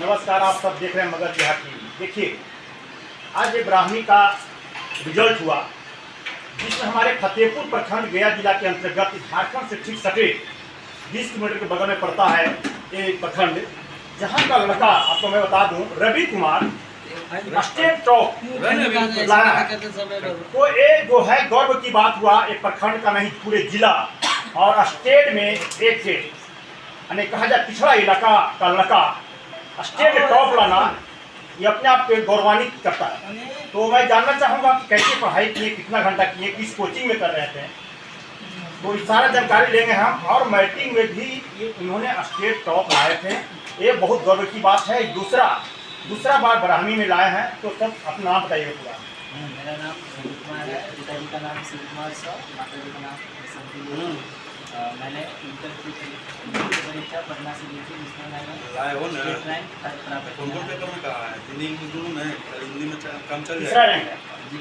नमस्कार, आप सब देख रहे हैं मगध बिहार टीवी। देखिए, आज ये ब्राह्मणी का रिजल्ट हुआ जिसमें हमारे फतेहपुर प्रखंड गया जिला के अंतर्गत झारखंड से ठीक सटे 20 किलोमीटर के बगल में पड़ता है ये प्रखंड, जहां का लड़का आपको मैं बता दूं रवि कुमार स्टेट टॉप लाया है। तो ये जो है गौरव की बात हुआ, एक प्रखंड का नहीं पूरे जिला और स्टेट में एक यानी कहा जाए पिछड़ा इलाका का लड़का स्टेट टॉप लाना, ये अपने आप को गौरवान्वित करता है। तो मैं जानना चाहूँगा कि कैसे पढ़ाई किए, कितना घंटा किए, किस कोचिंग में कर रहे थे, तो ये सारा जानकारी लेंगे हम। और मैट्रिक में भी ये इन्होंने स्टेट टॉप लाए थे, ये बहुत गौरव की बात है। दूसरा बार ब्राह्मणी में लाए हैं, तो सब अपना नाम बताइए पूरा। मेरा नाम रवि कुमार है, पिताजी का नाम शिव कुमार साहु, माताजी का नाम बसंती। मैंने इंटर की परीक्षा पटना से दी थी, जिसमें मैंने लाए हो ना स्टेट रैंक प्राप्त कौन कौन किया। पेपर में कहा है? हिंदी इंग्लिश दोनों में हिंदी में काम चल तीसरा जाएगा। रैंक है। जी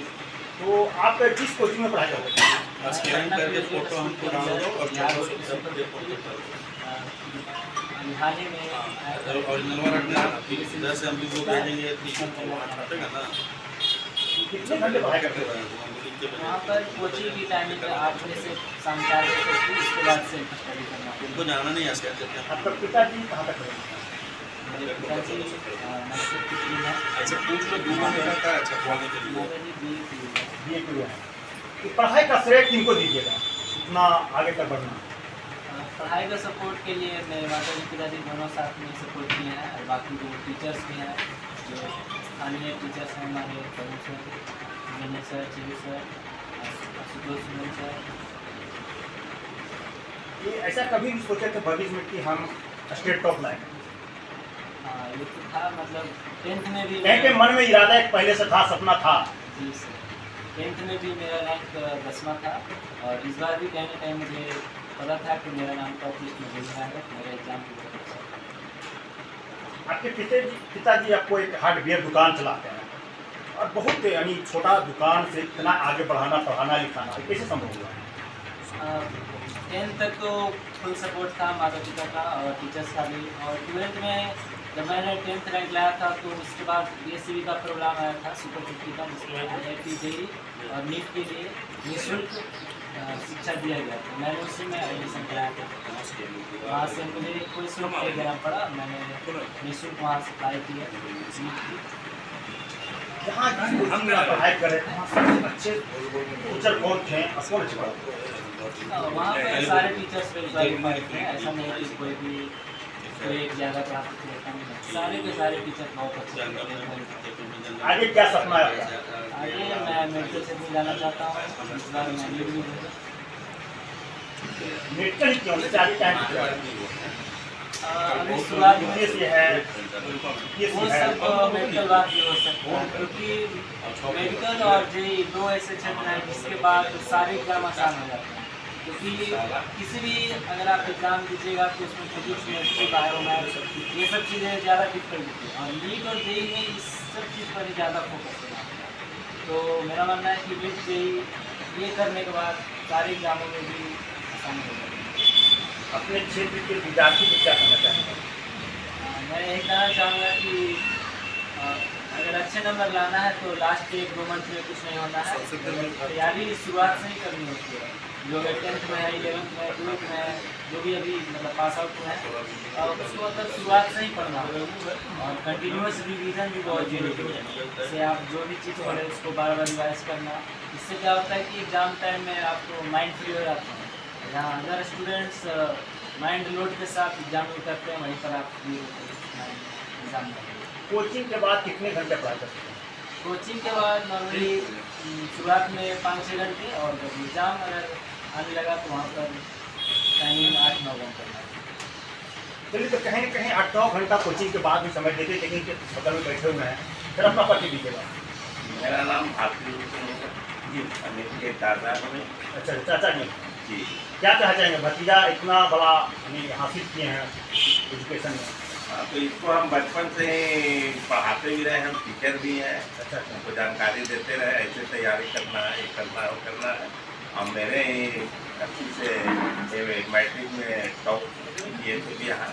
तो आप किस कोचिंग में पढ़ाई करोगे? स्कैन करके फोटो हमको डाल दो और फोटो से सब दे फोटो लिहाने में ओरिजिनल वाला रखना है। फिर 10 हम लोग भेजेंगे, 30 को वहाँ छापेगा ना। कितने घंटे पढ़ाई करते हो? वहाँ पर कोचिंग की टाइमिंग 8 बजे से शाम 4 बजे तक थी, उसके बाद से स्टडी करना। उनको जाना नहीं है स्कैन करके। आपका पिताजी कहाँ तक पढ़े? मेरे पिताजी नर्सिंग की टीम है, ऐसे पूछ लो दूर में रहता है अच्छा बोलने के लिए। माताजी BA ये क्यों है? तो पढ़ाई का श्रेय किनको दीजिएगा इतना आगे तक बढ़ना? पढ़ाई का सपोर्ट के लिए मेरे माता जी पिताजी दोनों साथ में सपोर्ट किए हैं, और बाकी जो टीचर्स भी हैं, जो स्थानीय टीचर्स हैं हमारे करुण सर, विनय सर, चिरू सर, आशुतोष सुमन सर। ये ऐसा कभी भी सोचे थे भविष्य में कि हम स्टेट टॉप लाएंगे? हाँ, ये तो था, मतलब 10th में भी कहीं के मन में इरादा एक पहले से था, सपना था? जी सर, 10th में भी मेरा रैंक 10वां था, और इस बार भी कहीं ना कहीं मुझे पता था कि मेरा नाम टॉप लिस्ट में भेजना है। मेरा एग्जाम की बहुत अच्छा था। आपके पिताजी आपको एक हार्डवेयर दुकान चलाते हैं और बहुत यानी छोटा दुकान से इतना आगे बढ़ाना, पढ़ाना लिखाना, ये कैसे संभव हुआ? 10th तक तो फुल सपोर्ट था माता पिता का और टीचर्स का भी, और 12th में जब मैंने 10th रैंक लाया था तो उसके बाद BSCB का प्रोग्राम आया था सुपर 50 का, जिसमें IIT JEE और नीट के लिए निःशुल्क शिक्षा दिया गया था। मैंने उसी में एडमिशन कराया था। वहाँ से मुझे कोई शुल्क नहीं देना पड़ा, मैंने निःशुल्क वहाँ से अप्लाई किया नीट की। जहाँ जिस कोचिंग में आप पढ़ाई कर रहे थे वहाँ सबसे अच्छे टीचर कौन थे और कौन अच्छे पढ़ाते थे? वहाँ पे सारे टीचर्स वेरीफाइड थे, ऐसा नहीं कि कोई एक ज़्यादा पढ़ाते थे, ऐसा नहीं है। सारे के सारे टीचर बहुत अच्छे थे। आगे क्या सपना है आपका? आगे मैं मेडिकल से भी जाना चाहता हूँ, इस बार मैं नीट भी दूँगा। मेडिकल ही क्यों? जैसे आगे क्या है? अभी शुरुआत में ये है, वो सब मेडिकल बात भी हो सकता है, क्योंकि मेडिकल और JEE 2 ऐसे क्षेत्र हैं जिसके बाद सारे एग्जाम आसान हो जाते हैं। क्योंकि किसी भी अगर आप एग्ज़ाम दीजिएगा तो उसमें फिजिक्स, केमिस्ट्री, बायो, मैथ ये सब चीज़ें ज़्यादा डिफिकल्ट होती हैं, और नीट और JEE में इस सब चीज़ पर ही ज़्यादा फोकस करना होता है। तो मेरा मानना है कि नीट JEE ये करने के बाद सारे एग्जामों में भी आसानी हो जाएगी। अपने क्षेत्र के विद्यार्थी को क्या करना चाहेंगे? मैं यही कहना चाहूँगा कि अगर अच्छे नंबर लाना है तो लास्ट 1-2 मंथ में कुछ नहीं होना है, तैयारी शुरुआत से ही करनी होती है। जो 10th में है, 11th में, 12th में है, जो भी अभी मतलब पास आउट हुए हैं, और उसको मतलब शुरुआत से ही पढ़ना होगा, और कंटिन्यूस रिवीजन भी बहुत जरूरी है। जैसे आप जो भी चीज़ पढ़े उसको बार बार रिवाइज करना, इससे क्या होता है कि एग्ज़ाम टाइम में आपको माइंड फ्री हो जाता है। जहाँ अगर स्टूडेंट्स माइंड लोड के साथ एग्जाम में करते हैं, वहीं पर आप फ्री होकर एग्जाम देंगे। कोचिंग के बाद कितने घंटे पढ़ाई करते हैं? कोचिंग के बाद नॉर्मली शुरुआत में 5-6 घंटे, और जब एग्ज़ाम अगर आने लगा तो वहाँ पर टाइमिंग 8-9 घंटे का। चलिए, तो कहीं न कहीं 8-9 घंटा कोचिंग के बाद भी समय देते, लेकिन के बगल में बैठे हुए हैं, फिर अपना परिचय दीजिएगा। मेरा नाम भारती जी, अमित के दादा में। अच्छा, चाचा जी जी, क्या कहना चाहेंगे? भतीजा इतना बड़ा यानी हासिल किए हैं एजुकेशन में। हाँ, तो इसको हम बचपन से पढ़ाते भी रहे, हम टीचर भी हैं। अच्छा अच्छा। हमको जानकारी देते रहे, ऐसे तैयारी करना है, ये करना है, वो करना है। और मेरे अच्छी से मैट्रिक में टॉप किए थे भी यहाँ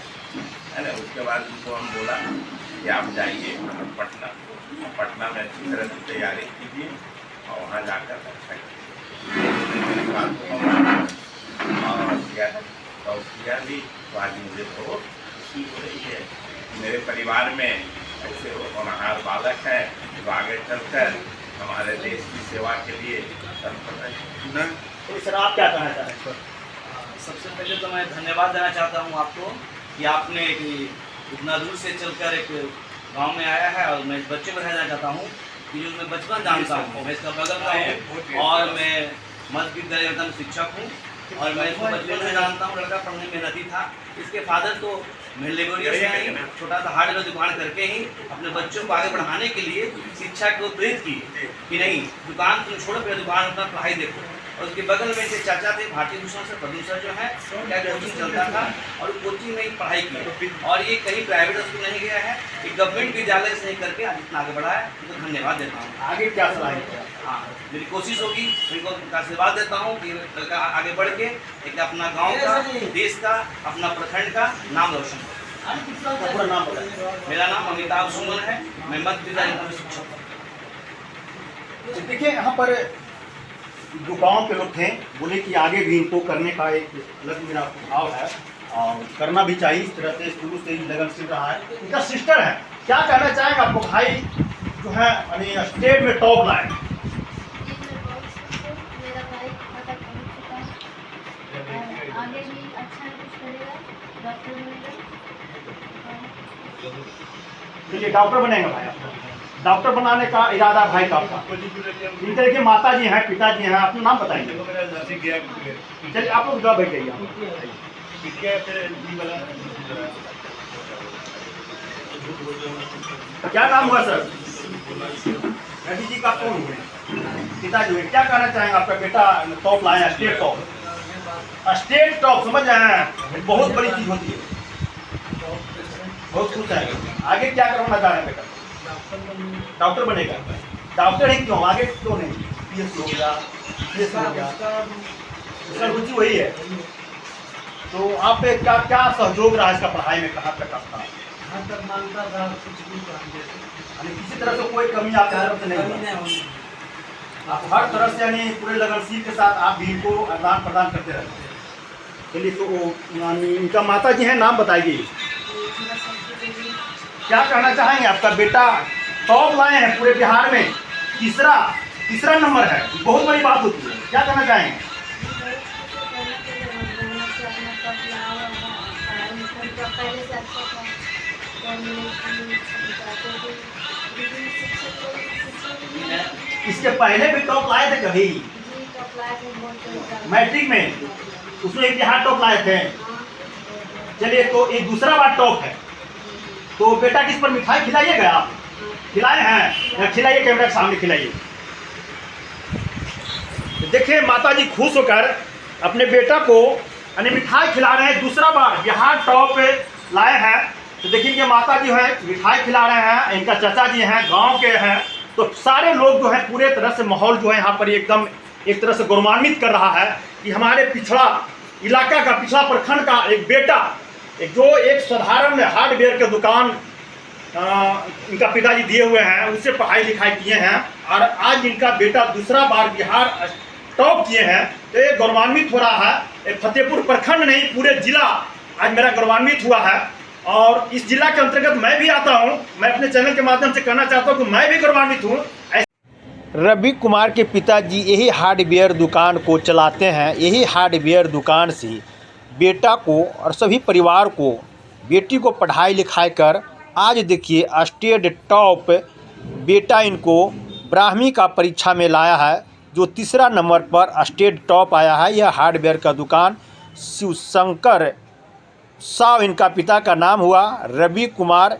है ना। उसके बाद उनको हम बोला कि आप जाइए पटना, और पटना में अच्छी तरह से तैयारी कीजिए और वहाँ जाकर अच्छा कीजिए। मेरी बात को हम और किया भी, तो आज मुझे बहुत खुशी हो रही है। मेरे परिवार में ऐसे होनहार बालक हैं जो आगे चलकर हमारे देश की सेवा के लिए तत्पर हैं। तो सर आप क्या कहना चाह रहे हैं सर? सबसे पहले तो मैं धन्यवाद देना चाहता हूँ आपको कि आपने इतना दूर से चलकर एक गांव में आया है। और मैं इस बच्चे को कहना चाहता हूँ कि जो मैं बचपन जानता हूँ, मैं इसका बगल का हूँ और मैं मध्य विद्यालय में शिक्षक हूँ और मैं इसको बचपन से जानता हूँ। लड़का पढ़ने में मेहनती था। इसके फादर तो लेबोरियस हैं, छोटा सा हार्डवेयर दुकान करके ही अपने बच्चों को आगे बढ़ाने के लिए शिक्षा को प्रेरित किए कि नहीं दुकान तुम छोड़ो, पहले दुकान अपना पढ़ाई देखो। और उसके बगल में से चाचा थे भारतीय भूषण से प्रदूषण जो है क्या कोचिंग चलता था और कोचिंग में ही पढ़ाई की। और ये कहीं प्राइवेट स्कूल नहीं गया है, ये गवर्नमेंट विद्यालय से नहीं करके आज इतना आगे बढ़ा है। तो धन्यवाद देता हूँ। आगे क्या सलाह है? हाँ, मेरी कोशिश होगी, इनको आशीर्वाद देता हूँ कि लड़का आगे बढ़ के एक अपना गांव का, देश का, अपना प्रखंड का नाम रोशन हो। पूरा नाम बताइए। मेरा नाम अमिताभ सुमन है, मैं मध्य विद्यालय में शिक्षक हूँ। देखिए यहाँ पर जो गांव के लोग थे बोले कि आगे भी इनको करने का एक अलग मेरा भाव है और करना भी चाहिए। इस तरह से शुरू से ही लगनशील रहा है। इनका सिस्टर है, क्या कहना चाहेंगे आपको? भाई जो है यानी स्टेट में टॉप लाए। मेरा भाई मतलब पहुंच चुका है और आगे भी अच्छा कुछ करेगा, डॉक्टर बनेगा। चलिए डॉक्टर बनेगा भाई आपका। डॉक्टर बनाने का इरादा भाई का आपका। इनके देखिए माता जी हैं, पिताजी हैं, अपना नाम बताइए। चलिए आप लोग बैठ जाइए। क्या नाम हुआ सर? रेड्डी जी का कौन हुए? पिताजी हुए। क्या कहना चाहेंगे? आपका बेटा टॉप लाया, स्टेट टॉप। स्टेट टॉप समझ रहे हैं, बहुत बड़ी चीज होती है। बहुत खुश है। आगे क्या करवाना चाह रहे हैं बेटा? डॉक्टर बनेगा। डॉक्टर ही क्यों, आगे क्यों नहीं? पीएस हो गया, पीएस हो गया, उसका रुचि वही है। तो आप पे क्या क्या सहयोग रहा इसका पढ़ाई में? कहाँ तक आपका? मानता था कुछ भी काम देते, यानी किसी तरह से कोई कमी आपकी तरफ से नहीं हुई? आप हर तरह से यानी पूरे लगनशील के साथ आप भी इनको आदान प्रदान करते रहते हैं। चलिए तो यानी इनका माता जी हैं, नाम बताइए। क्या कहना चाहेंगे? आपका बेटा टॉप लाए हैं पूरे बिहार में, तीसरा नंबर है, बहुत बड़ी बात होती है। क्या कहना चाहेंगे? पहले से अच्छा था। इसके पहले भी टॉप लाए थे कभी? मैट्रिक में उसमें बिहार टॉप लाए थे। चलिए तो ये दूसरा बार टॉप है। तो बेटा किस पर मिठाई खिलाइएगा आप? खिलाए हैं? खिलाइए, कैमरा के सामने खिलाइए। देखिए माता जी खुश होकर अपने बेटा को यानी मिठाई खिला रहे हैं। दूसरा बार बिहार टॉप लाए हैं। तो देखिए ये माता जी है मिठाई खिला रहे हैं, इनका चाचा जी हैं, गांव के हैं। तो सारे लोग जो है पूरे तरह से माहौल जो है यहाँ पर एकदम एक तरह से गौरवान्वित कर रहा है कि हमारे पिछड़ा इलाका का, पिछड़ा प्रखंड का एक बेटा, जो एक साधारण हार्डवेयर के दुकान इनका पिताजी दिए हुए हैं, उससे पढ़ाई लिखाई किए हैं और आज इनका बेटा दूसरा बार बिहार टॉप किए हैं। तो ये गौरवान्वित हो रहा है। फतेहपुर प्रखंड नहीं, पूरे जिला आज मेरा गौरवान्वित हुआ है। और इस जिला के अंतर्गत मैं भी आता हूँ। मैं अपने चैनल के माध्यम से कहना चाहता हूँ कि मैं भी गौरवान्वित हूँ। रवि कुमार के पिताजी यही हार्डवेयर दुकान को चलाते हैं। यही हार्डवेयर दुकान से बेटा को और सभी परिवार को, बेटी को पढ़ाई लिखाई कर आज देखिए स्टेट टॉप बेटा इनको ब्राह्मी का परीक्षा में लाया है, जो तीसरा नंबर पर स्टेट टॉप आया है। यह हार्डवेयर का दुकान शिवशंकर साव इनका पिता का नाम हुआ। रवि कुमार